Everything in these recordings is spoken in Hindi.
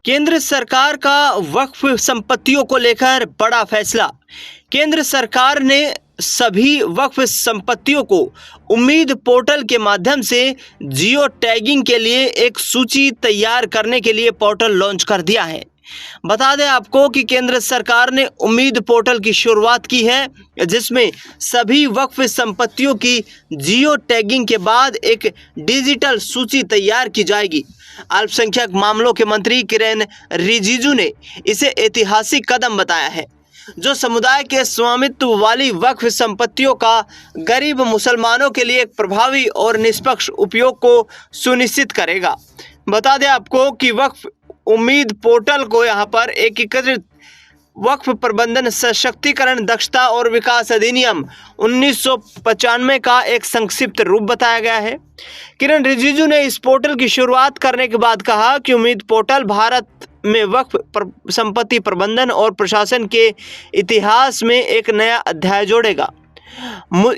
केंद्र सरकार का वक्फ संपत्तियों को लेकर बड़ा फैसला। केंद्र सरकार ने सभी वक्फ संपत्तियों को उम्मीद पोर्टल के माध्यम से जियो टैगिंग के लिए एक सूची तैयार करने के लिए पोर्टल लॉन्च कर दिया है। बता दें आपको कि केंद्र सरकार ने उम्मीद पोर्टल की शुरुआत की है, जिसमें सभी वक्फ संपत्तियों की जियो टैगिंग के बाद एक डिजिटल सूची तैयार की जाएगी। अल्पसंख्यक मामलों के मंत्री किरेन रिजिजू ने इसे ऐतिहासिक कदम बताया है, जो समुदाय के स्वामित्व वाली वक्फ संपत्तियों का गरीब मुसलमानों के लिए एक प्रभावी और निष्पक्ष उपयोग को सुनिश्चित करेगा। बता दें आपको कि वक्फ उम्मीद पोर्टल को यहाँ पर एकीकृत वक्फ प्रबंधन सशक्तिकरण दक्षता और विकास अधिनियम 1995 का एक संक्षिप्त रूप बताया गया है। किरेन रिजिजू ने इस पोर्टल की शुरुआत करने के बाद कहा कि उम्मीद पोर्टल भारत में वक्फ संपत्ति प्रबंधन और प्रशासन के इतिहास में एक नया अध्याय जोड़ेगा।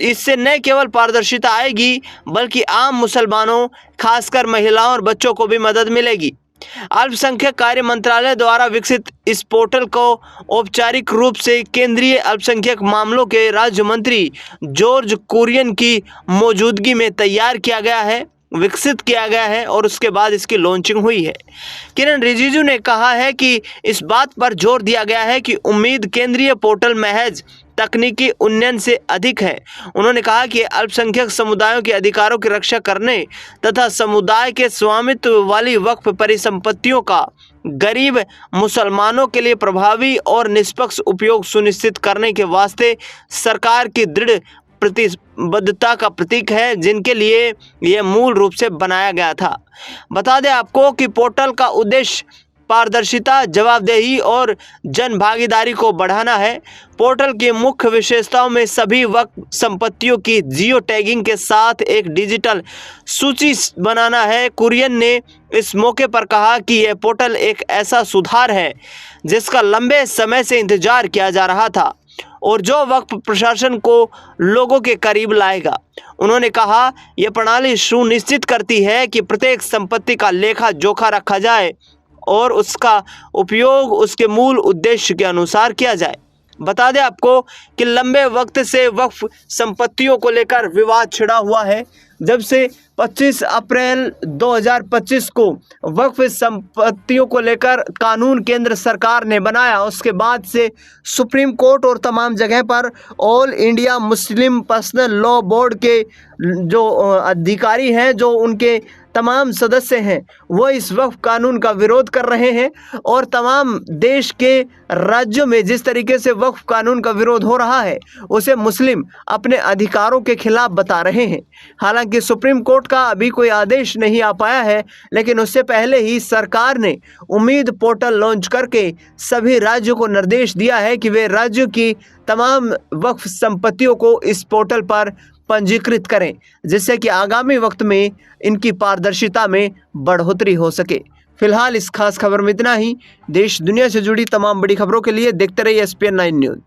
इससे न केवल पारदर्शिता आएगी, बल्कि आम मुसलमानों, खासकर महिलाओं और बच्चों को भी मदद मिलेगी। अल्पसंख्यक कार्य मंत्रालय द्वारा विकसित इस पोर्टल को औपचारिक रूप से केंद्रीय अल्पसंख्यक मामलों के राज्य मंत्री जॉर्ज कुरियन की मौजूदगी में तैयार किया गया है, विकसित किया गया है और उसके बाद इसकी लॉन्चिंग हुई है। किरेन रिजिजू ने कहा है कि इस बात पर जोर दिया गया है कि उम्मीद केंद्रीय पोर्टल महज तकनीकी उन्नयन से अधिक है। उन्होंने कहा कि अल्पसंख्यक समुदायों के अधिकारों की रक्षा करने तथा समुदाय के स्वामित्व वाली वक्फ परिसंपत्तियों का गरीब मुसलमानों के लिए प्रभावी और निष्पक्ष उपयोग सुनिश्चित करने के वास्ते सरकार की दृढ़ प्रतिबद्धता का प्रतीक है, जिनके लिए यह मूल रूप से बनाया गया था। बता दें आपको कि पोर्टल का उद्देश्य पारदर्शिता, जवाबदेही और जन भागीदारी को बढ़ाना है। पोर्टल की मुख्य विशेषताओं में सभी वक्फ संपत्तियों की जियो टैगिंग के साथ एक डिजिटल सूची बनाना है। कुरियन ने इस मौके पर कहा कि यह पोर्टल एक ऐसा सुधार है जिसका लंबे समय से इंतजार किया जा रहा था और जो वक्फ प्रशासन को लोगों के करीब लाएगा। उन्होंने कहा, यह प्रणाली सुनिश्चित करती है कि प्रत्येक संपत्ति का लेखा जोखा रखा जाए और उसका उपयोग उसके मूल उद्देश्य के अनुसार किया जाए। बता दें आपको कि लंबे वक्त से वक्फ संपत्तियों को लेकर विवाद छिड़ा हुआ है। जब से 25 अप्रैल 2025 को वक्फ संपत्तियों को लेकर कानून केंद्र सरकार ने बनाया, उसके बाद से सुप्रीम कोर्ट और तमाम जगह पर all India Muslim personal law board के जो अधिकारी हैं, जो उनके तमाम सदस्य हैं, वो इस वक्फ कानून का विरोध कर रहे हैं और तमाम देश के राज्यों में जिस तरीके से वक्फ कानून का विरोध हो रहा है, उसे मुस्लिम अपने अधिकारों के खिलाफ बता रहे हैं। हालांकि सुप्रीम कोर्ट का अभी कोई आदेश नहीं आ पाया है, लेकिन उससे पहले ही सरकार ने उम्मीद पोर्टल लॉन्च करके सभी राज्यों को निर्देश दिया है कि वे राज्यों की तमाम वक्फ संपत्तियों को इस पोर्टल पर पंजीकृत करें, जिससे कि आगामी वक्त में इनकी पारदर्शिता में बढ़ोतरी हो सके। फिलहाल इस खास खबर में इतना ही। देश दुनिया से जुड़ी तमाम बड़ी खबरों के लिए देखते रहिए SPN 9 न्यूज़।